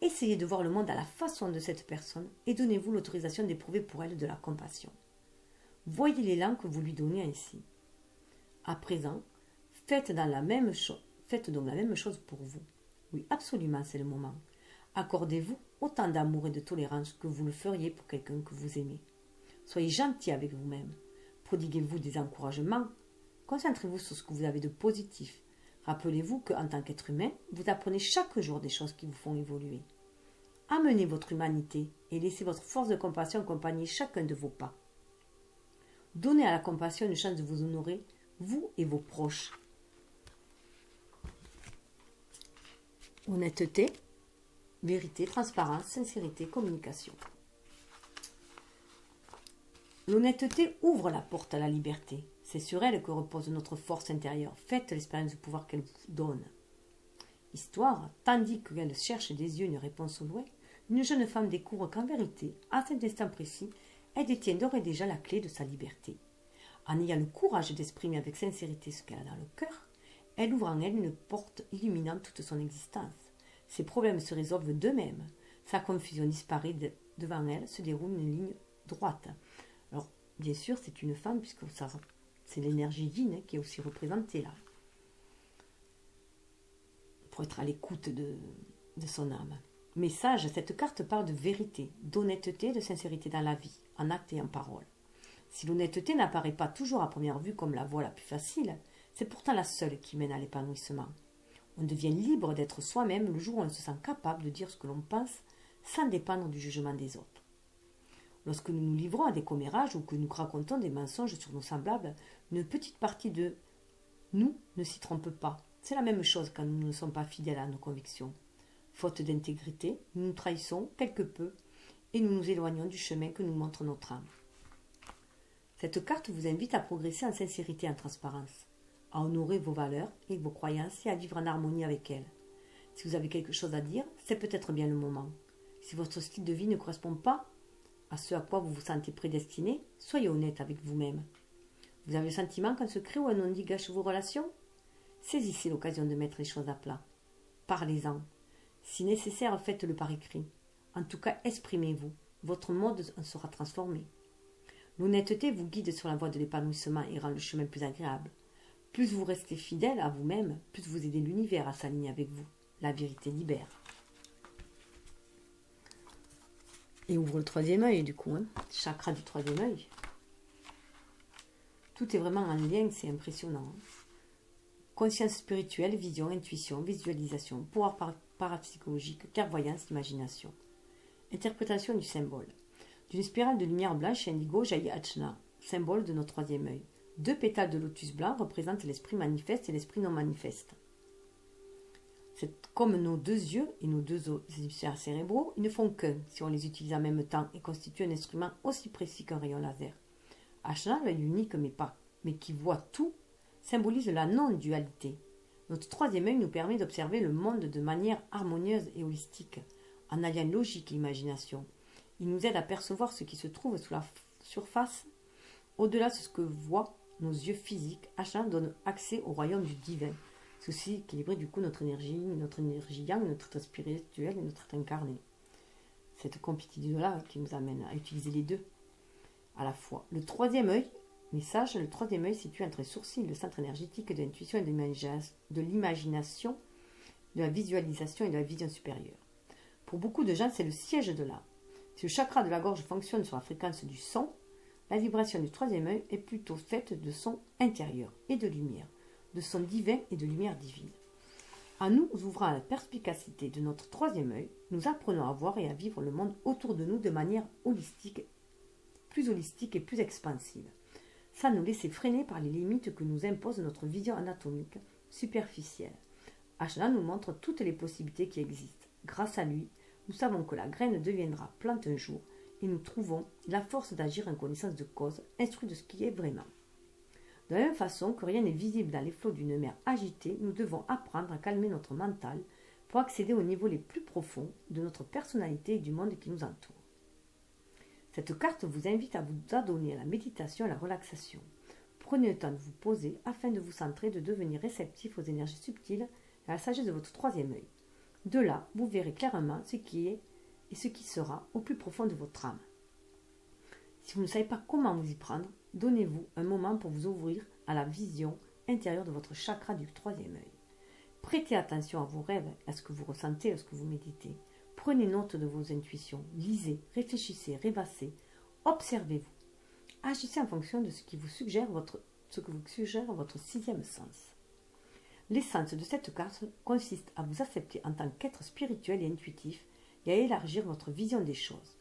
[SPEAKER 2] Essayez de voir le monde à la façon de cette personne et donnez-vous l'autorisation d'éprouver pour elle de la compassion. Voyez l'élan que vous lui donnez ainsi. À présent, faites donc la même chose pour vous. Oui, absolument, c'est le moment. Accordez-vous autant d'amour et de tolérance que vous le feriez pour quelqu'un que vous aimez. Soyez gentil avec vous-même. Prodiguez-vous des encouragements. Concentrez-vous sur ce que vous avez de positif. Rappelez-vous qu'en tant qu'être humain, vous apprenez chaque jour des choses qui vous font évoluer. Amenez votre humanité et laissez votre force de compassion accompagner chacun de vos pas. Donnez à la compassion une chance de vous honorer, vous et vos proches. Honnêteté, vérité, transparence, sincérité, communication. L'honnêteté ouvre la porte à la liberté. C'est sur elle que repose notre force intérieure. Faites l'expérience du pouvoir qu'elle vous donne. Histoire, tandis qu'elle cherche des yeux une réponse au loin, une jeune femme découvre qu'en vérité, à cet instant précis, elle détient d'ores et déjà la clé de sa liberté. En ayant le courage d'exprimer avec sincérité ce qu'elle a dans le cœur, elle ouvre en elle une porte illuminant toute son existence. Ses problèmes se résolvent d'eux-mêmes. Sa confusion disparaît devant elle, se déroule une ligne droite. Alors, bien sûr, c'est une femme, puisque c'est l'énergie yin qui est aussi représentée là. Pour être à l'écoute de son âme. Message, cette carte parle de vérité, d'honnêteté, de sincérité dans la vie, en acte et en parole. Si l'honnêteté n'apparaît pas toujours à première vue comme la voie la plus facile, c'est pourtant la seule qui mène à l'épanouissement. On devient libre d'être soi-même le jour où on se sent capable de dire ce que l'on pense sans dépendre du jugement des autres. Lorsque nous nous livrons à des commérages ou que nous racontons des mensonges sur nos semblables, une petite partie de nous ne s'y trompe pas. C'est la même chose quand nous ne sommes pas fidèles à nos convictions. Faute d'intégrité, nous nous trahissons quelque peu et nous nous éloignons du chemin que nous montre notre âme. Cette carte vous invite à progresser en sincérité et en transparence, à honorer vos valeurs et vos croyances et à vivre en harmonie avec elles. Si vous avez quelque chose à dire, c'est peut-être bien le moment. Si votre style de vie ne correspond pas à ce à quoi vous vous sentez prédestiné, soyez honnête avec vous-même. Vous avez le sentiment qu'un secret ou un non-dit gâche vos relations? Saisissez l'occasion de mettre les choses à plat. Parlez-en. Si nécessaire, faites-le par écrit. En tout cas, exprimez-vous. Votre monde en sera transformé. L'honnêteté vous guide sur la voie de l'épanouissement et rend le chemin plus agréable. Plus vous restez fidèle à vous-même, plus vous aidez l'univers à s'aligner avec vous. La vérité libère. Et ouvre le troisième œil, du coup. Chakra du troisième œil. Tout est vraiment en lien, c'est impressionnant. Conscience spirituelle, vision, intuition, visualisation, pouvoir parapsychologique, clairvoyance, imagination. Interprétation du symbole. D'une spirale de lumière blanche et indigo jaillit Achna, symbole de notre troisième œil. 2 pétales de lotus blanc représentent l'esprit manifeste et l'esprit non manifeste. C'est comme nos 2 yeux et nos 2 hémisphères cérébraux, ils ne font qu'un si on les utilise en même temps et constituent un instrument aussi précis qu'un rayon laser. Achna, l'œil unique mais qui voit tout, symbolise la non-dualité. Notre troisième œil nous permet d'observer le monde de manière harmonieuse et holistique, en alliant logique et imagination. Il nous aide à percevoir ce qui se trouve sous la surface. Au-delà de ce que voient nos yeux physiques, Achna donne accès au royaume du divin. C'est aussi équilibrer du coup notre énergie yang, notre état spirituel et notre état incarné. Cette compétition-là qui nous amène à utiliser les deux à la fois. Le troisième œil, message, le troisième œil situé entre les sourcils, le centre énergétique de l'intuition et de l'imagination,
[SPEAKER 1] de la visualisation et de la vision supérieure. Pour beaucoup de gens, c'est le siège de l'âme. Si le chakra de la gorge fonctionne sur la fréquence du son, la vibration du troisième œil est plutôt faite de son intérieur et de lumière, de son divin et de lumière divine. En nous ouvrant à la perspicacité de notre troisième œil, nous apprenons à voir et à vivre le monde autour de nous de manière holistique et plus expansive, sans nous laisser freiner par les limites que nous impose notre vision anatomique superficielle. Ashna nous montre toutes les possibilités qui existent. Grâce à lui, nous savons que la graine deviendra plante un jour et nous trouvons la force d'agir en connaissance de cause, instruit de ce qui est vraiment. De la même façon que rien n'est visible dans les flots d'une mer agitée, nous devons apprendre à calmer notre mental pour accéder aux niveaux les plus profonds de notre personnalité et du monde qui nous entoure. Cette carte vous invite à vous adonner à la méditation et à la relaxation. Prenez le temps de vous poser afin de vous centrer, de devenir réceptif aux énergies subtiles et à la sagesse de votre troisième œil. De là, vous verrez clairement ce qui est et ce qui sera au plus profond de votre âme. Si vous ne savez pas comment vous y prendre, donnez-vous un moment pour vous ouvrir à la vision intérieure de votre chakra du troisième œil. Prêtez attention à vos rêves, à ce que vous ressentez lorsque vous méditez. Prenez note de vos intuitions, lisez, réfléchissez, rêvassez, observez-vous. Agissez en fonction de ce que vous suggère votre sixième sens. L'essence de cette carte consiste à vous accepter en tant qu'être spirituel et intuitif et à élargir votre vision des choses.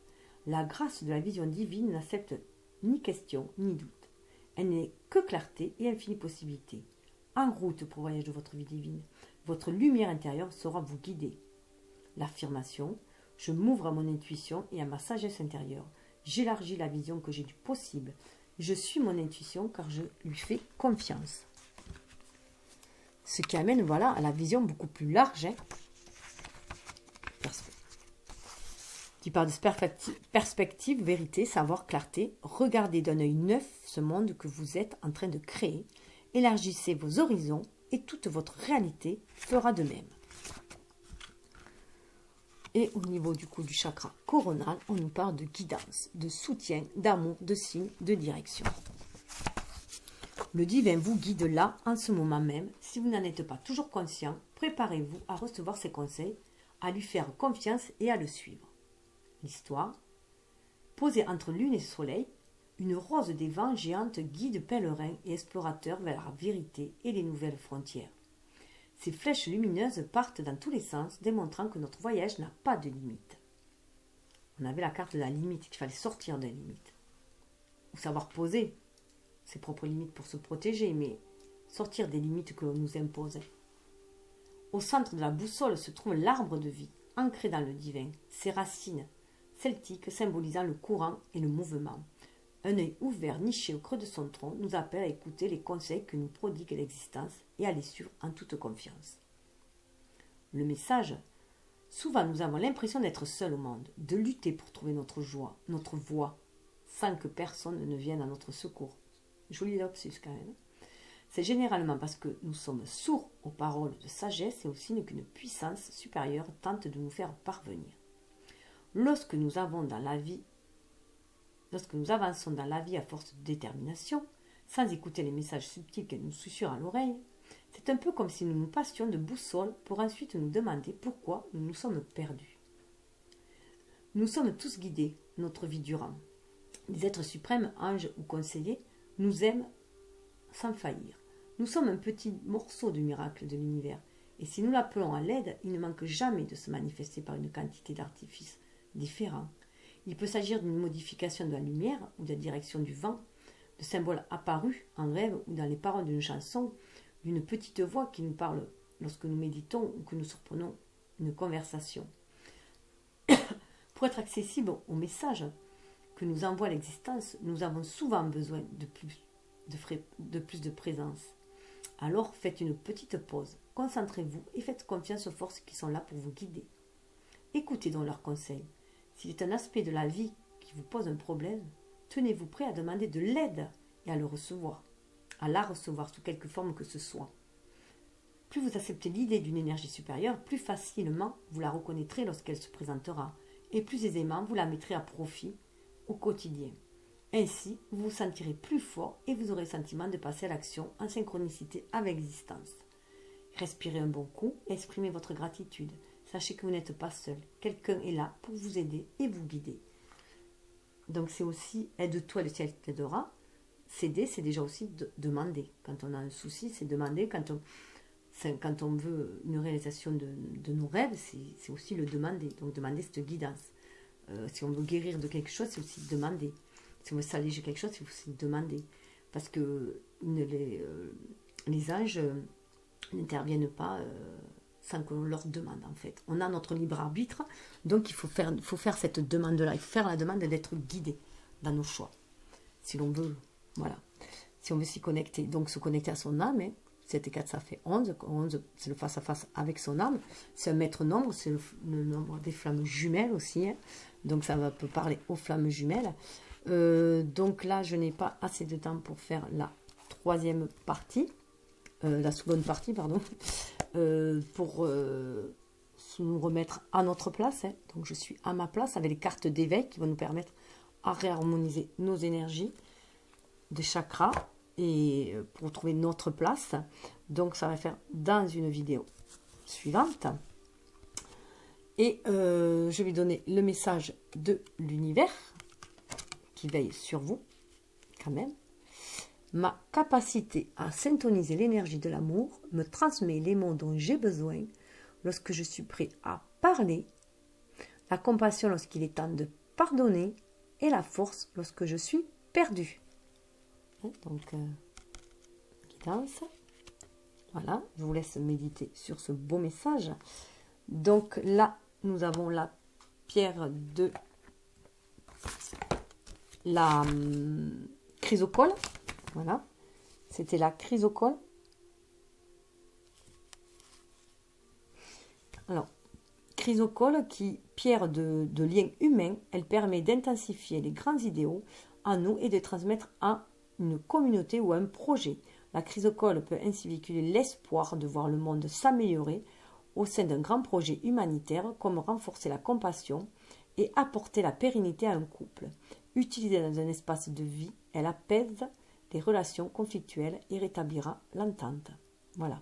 [SPEAKER 1] La grâce de la vision divine n'accepte ni question ni doute. Elle n'est que clarté et infinie possibilité. En route pour le voyage de votre vie divine, votre lumière intérieure saura vous guider. L'affirmation « Je m'ouvre à mon intuition et à ma sagesse intérieure. J'élargis la vision que j'ai du possible. Je suis mon intuition car je lui fais confiance. » Ce qui amène à la vision beaucoup plus large, qui parle de perspective, vérité, savoir, clarté. Regardez d'un œil neuf ce monde que vous êtes en train de créer. Élargissez vos horizons et toute votre réalité fera de même. Et au niveau du chakra coronal, on nous parle de guidance, de soutien, d'amour, de signe, de direction. Le divin vous guide là, en ce moment même. Si vous n'en êtes pas toujours conscient, préparez-vous à recevoir ses conseils, à lui faire confiance et à le suivre. L'histoire. Posée entre lune et soleil, une rose des vents géante guide pèlerins et explorateurs vers la vérité et les nouvelles frontières. Ces flèches lumineuses partent dans tous les sens, démontrant que notre voyage n'a pas de limite. On avait la carte de la limite, qu'il fallait sortir de la limite. Ou savoir poser ses propres limites pour se protéger, mais sortir des limites que l'on nous impose. Au centre de la boussole se trouve l'arbre de vie, ancré dans le divin, ses racines celtiques symbolisant le courant et le mouvement. Un œil ouvert niché au creux de son tronc nous appelle à écouter les conseils que nous prodigue l'existence et à les suivre en toute confiance. Le message. Souvent nous avons l'impression d'être seuls au monde, de lutter pour trouver notre joie, notre voie, sans que personne ne vienne à notre secours. Joli lapsus quand même. C'est généralement parce que nous sommes sourds aux paroles de sagesse et au signe qu'une puissance supérieure tente de nous faire parvenir. Lorsque nous avançons dans la vie à force de détermination, sans écouter les messages subtils qu'elle nous susurre à l'oreille, c'est un peu comme si nous nous passions de boussole pour ensuite nous demander pourquoi nous nous sommes perdus. Nous sommes tous guidés, notre vie durant. Les êtres suprêmes, anges ou conseillers, nous aiment sans faillir. Nous sommes un petit morceau du miracle de l'univers, et si nous l'appelons à l'aide, il ne manque jamais de se manifester par une quantité d'artifices différents. Il peut s'agir d'une modification de la lumière ou de la direction du vent, de symboles apparus en rêve ou dans les paroles d'une chanson, d'une petite voix qui nous parle lorsque nous méditons ou que nous surprenons une conversation. Pour être accessible aux messages que nous envoie l'existence, nous avons souvent besoin de plus de présence. Alors faites une petite pause, concentrez-vous et faites confiance aux forces qui sont là pour vous guider. Écoutez donc leurs conseils. S'il est un aspect de la vie qui vous pose un problème, tenez-vous prêt à demander de l'aide et à la recevoir sous quelque forme que ce soit. Plus vous acceptez l'idée d'une énergie supérieure, plus facilement vous la reconnaîtrez lorsqu'elle se présentera, et plus aisément vous la mettrez à profit au quotidien. Ainsi, vous vous sentirez plus fort et vous aurez le sentiment de passer à l'action en synchronicité avec l'existence.
[SPEAKER 2] Respirez un bon coup, exprimez votre gratitude. Sachez que vous n'êtes pas seul. Quelqu'un est là pour vous aider et vous guider. Donc c'est aussi aide-toi, le ciel t'aidera. S'aider, c'est déjà aussi demander. Quand on a un souci, c'est demander. Quand on veut une réalisation de nos rêves, c'est aussi le demander. Donc demander cette guidance. Si on veut guérir de quelque chose, c'est aussi demander. Si on veut s'alléger quelque chose, c'est aussi demander. Parce que les anges n'interviennent pas sans qu'on leur demande, en fait. On a notre libre arbitre, donc il faut faire cette demande-là. Il faut faire la demande d'être guidé dans nos choix. Si l'on veut, voilà. Si on veut s'y connecter, donc se connecter à son âme, 7 et 4, ça fait 11. 11, c'est le face-à-face avec son âme. C'est un maître nombre, c'est le nombre des flammes jumelles aussi. Hein. Donc ça peut parler aux flammes jumelles. Donc là, je n'ai pas assez de temps pour faire la troisième partie. La seconde partie, pardon. Pour nous remettre à notre place. Hein. Donc je suis à ma place avec les cartes d'éveil qui vont nous permettre à réharmoniser nos énergies de chakras et pour trouver notre place. Donc ça va faire dans une vidéo suivante. Et je vais donner le message de l'univers qui veille sur vous, quand même. Ma capacité à syntoniser l'énergie de l'amour me transmet les mots dont j'ai besoin lorsque je suis prêt à parler, la compassion lorsqu'il est temps de pardonner et la force lorsque je suis perdu. Donc, guidance. Voilà, je vous laisse méditer sur ce beau message. Donc là, nous avons la pierre de la chrysocole. Voilà, c'était la chrysocole. Alors, chrysocole, pierre de lien humain, elle permet d'intensifier les grands idéaux en nous et de transmettre à une communauté ou un projet. La chrysocole peut ainsi véhiculer l'espoir de voir le monde s'améliorer au sein d'un grand projet humanitaire, comme renforcer la compassion et apporter la pérennité à un couple. Utilisée dans un espace de vie, elle apaise les relations conflictuelles et rétablira l'entente. Voilà.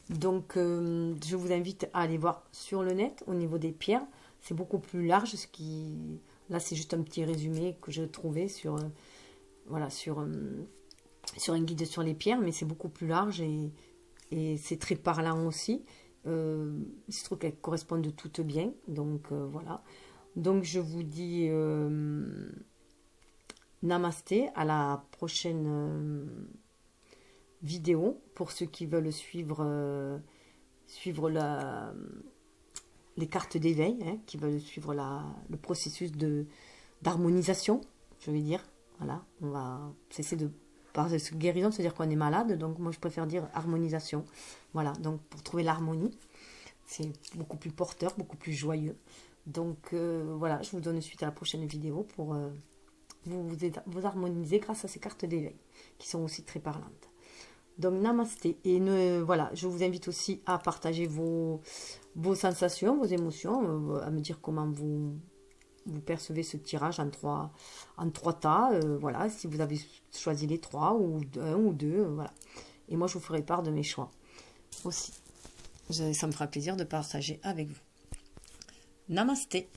[SPEAKER 2] Donc, je vous invite à aller voir sur le net au niveau des pierres. C'est beaucoup plus large. Là, c'est juste un petit résumé que j'ai trouvé sur un guide sur les pierres, mais c'est beaucoup plus large et c'est très parlant aussi. Il se trouve qu'elles correspondent toutes bien. Donc, voilà. Donc, je vous dis namasté, à la prochaine vidéo pour ceux qui veulent suivre les cartes d'éveil, hein, qui veulent suivre le processus d'harmonisation, je vais dire. Voilà, on va cesser de parler de guérison, c'est-à-dire qu'on est malade, donc moi je préfère dire harmonisation. Voilà, donc pour trouver l'harmonie, c'est beaucoup plus porteur, beaucoup plus joyeux. Donc voilà, je vous donne suite à la prochaine vidéo pour vous harmoniser grâce à ces cartes d'éveil qui sont aussi très parlantes. Donc namasté. Et voilà, je vous invite aussi à partager vos sensations, vos émotions, à me dire comment vous percevez ce tirage en trois tas. Voilà, si vous avez choisi les 3 ou un ou 2, voilà. Et moi, je vous ferai part de mes choix aussi. Ça me fera plaisir de partager avec vous. Namasté.